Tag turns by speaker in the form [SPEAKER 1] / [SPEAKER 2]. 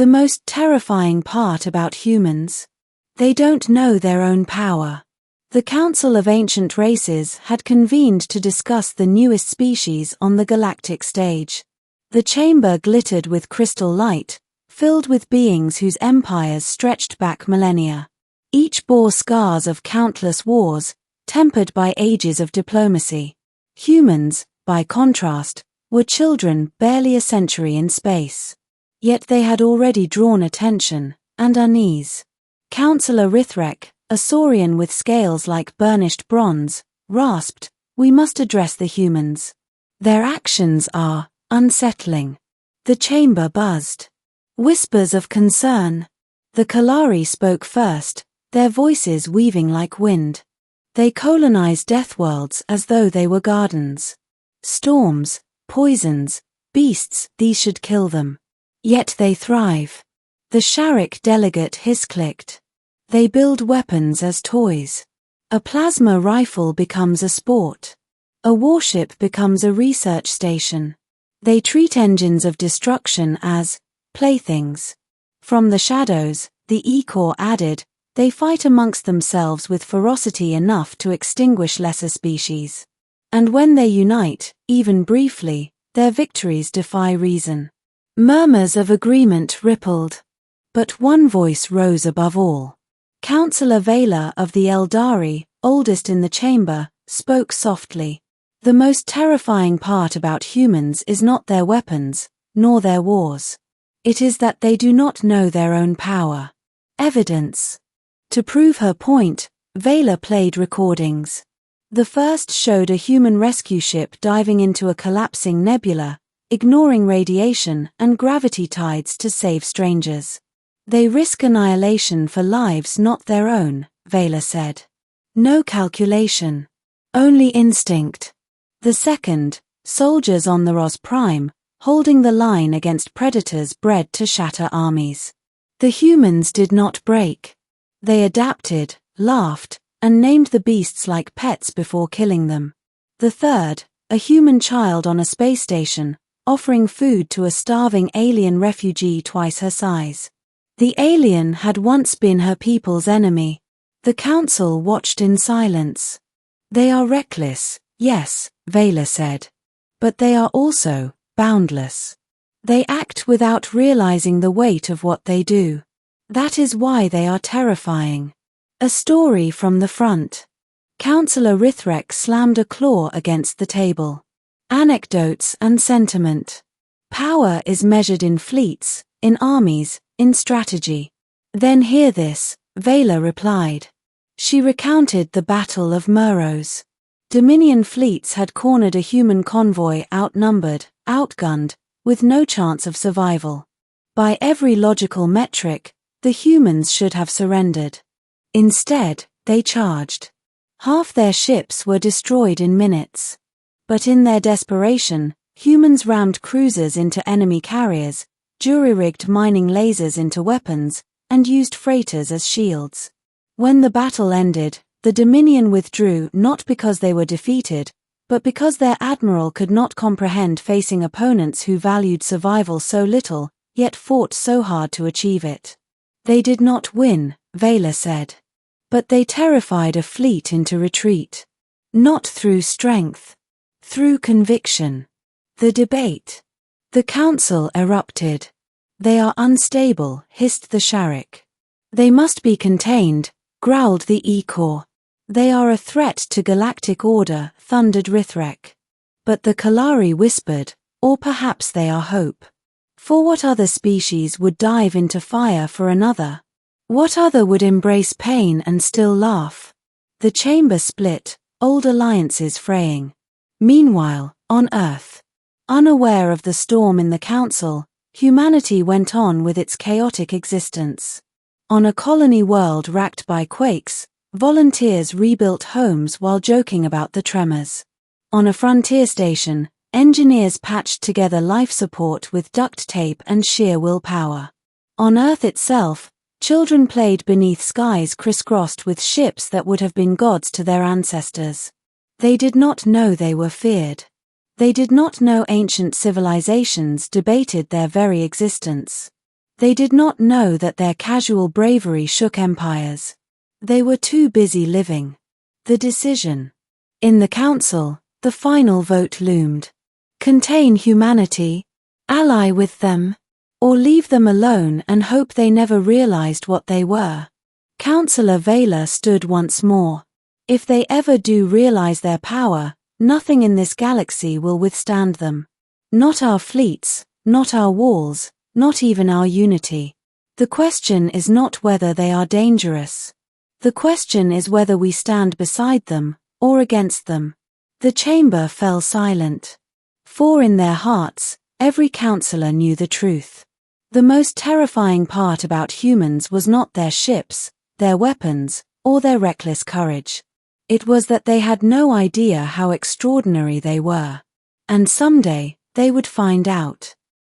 [SPEAKER 1] The most terrifying part about humans? They don't know their own power. The Council of Ancient Races had convened to discuss the newest species on the galactic stage. The chamber glittered with crystal light, filled with beings whose empires stretched back millennia. Each bore scars of countless wars, tempered by ages of diplomacy. Humans, by contrast, were children barely a century in space. Yet they had already drawn attention and unease. Councillor Rithrak, a saurian with scales like burnished bronze, rasped, "We must address the humans. Their actions are unsettling." The chamber buzzed. Whispers of concern. The Kalari spoke first, their voices weaving like wind. They colonize death worlds as though they were gardens. Storms, poisons, beasts, these should kill them. Yet they thrive. The Sharik delegate hiss-clicked. They build weapons as toys. A plasma rifle becomes a sport. A warship becomes a research station. They treat engines of destruction as playthings. From the shadows, the E-Corps added, they fight amongst themselves with ferocity enough to extinguish lesser species. And when they unite, even briefly, their victories defy reason. Murmurs of agreement rippled. But one voice rose above all. Councillor Vela of the Eldari, oldest in the chamber, spoke softly. The most terrifying part about humans is not their weapons, nor their wars. It is that they do not know their own power. Evidence. To prove her point, Vela played recordings. The first showed a human rescue ship diving into a collapsing nebula, ignoring radiation and gravity tides to save strangers. They risk annihilation for lives not their own, Vela said. No calculation. Only instinct. The second, soldiers on the Ros Prime, holding the line against predators bred to shatter armies. The humans did not break. They adapted, laughed, and named the beasts like pets before killing them. The third, a human child on a space station, offering food to a starving alien refugee twice her size. The alien had once been her people's enemy. The council watched in silence. They are reckless, yes, Vela said. But they are also boundless. They act without realizing the weight of what they do. That is why they are terrifying. A story from the front. Councillor Rithrak slammed a claw against the table. Anecdotes and sentiment. Power is measured in fleets, in armies, in strategy. Then hear this, Vela replied. She recounted the Battle of Murros. Dominion fleets had cornered a human convoy outnumbered, outgunned, with no chance of survival. By every logical metric, the humans should have surrendered. Instead, they charged. Half their ships were destroyed in minutes. But in their desperation, humans rammed cruisers into enemy carriers, jury-rigged mining lasers into weapons, and used freighters as shields. When the battle ended, the Dominion withdrew not because they were defeated, but because their admiral could not comprehend facing opponents who valued survival so little, yet fought so hard to achieve it. They did not win, Vela said. But they terrified a fleet into retreat. Not through strength. Through conviction. The debate. The council erupted. They are unstable, hissed the Sharik. They must be contained, growled the E-Corps. They are a threat to galactic order, thundered Rithrak. But the Kalari whispered, or perhaps they are hope. For what other species would dive into fire for another? What other would embrace pain and still laugh? The chamber split, old alliances fraying. Meanwhile, on Earth, unaware of the storm in the council, humanity went on with its chaotic existence. On a colony world racked by quakes, volunteers rebuilt homes while joking about the tremors. On a frontier station, engineers patched together life support with duct tape and sheer willpower. On Earth itself, children played beneath skies crisscrossed with ships that would have been gods to their ancestors. They did not know they were feared. They did not know ancient civilizations debated their very existence. They did not know that their casual bravery shook empires. They were too busy living. The decision. In the council, the final vote loomed. Contain humanity, ally with them, or leave them alone and hope they never realized what they were. Councillor Vela stood once more. If they ever do realize their power, nothing in this galaxy will withstand them. Not our fleets, not our walls, not even our unity. The question is not whether they are dangerous. The question is whether we stand beside them, or against them. The chamber fell silent. For in their hearts, every councillor knew the truth. The most terrifying part about humans was not their ships, their weapons, or their reckless courage. It was that they had no idea how extraordinary they were. And someday, they would find out.